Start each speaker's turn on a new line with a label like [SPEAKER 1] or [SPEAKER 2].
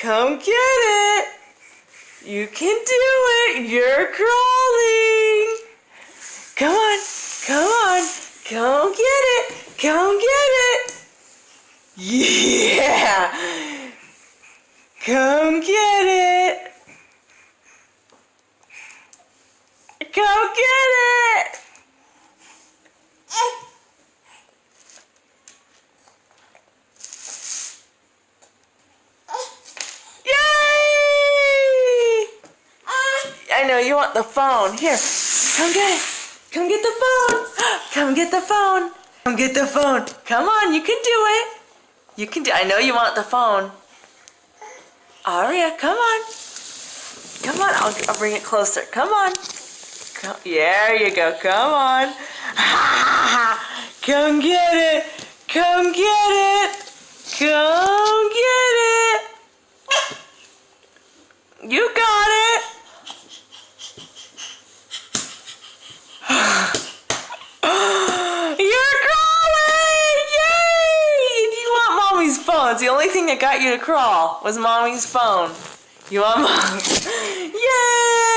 [SPEAKER 1] Come get it. You can do it. You're crawling. Come on. Come on. Come get it. Come get it. Yeah. Come get it. Come get it. I know you want the phone. Here, come get it. Come get the phone. Come get the phone. Come get the phone. Come on, you can do it. You can do. I know you want the phone. Aria, come on. Come on. I'll bring it closer. Come on. Come. There you go. Come on. Come get it. Come get it. Come get it. You got it. You're crawling! Yay! You want Mommy's phone. It's the only thing that got you to crawl was Mommy's phone. You want Mom? Yay!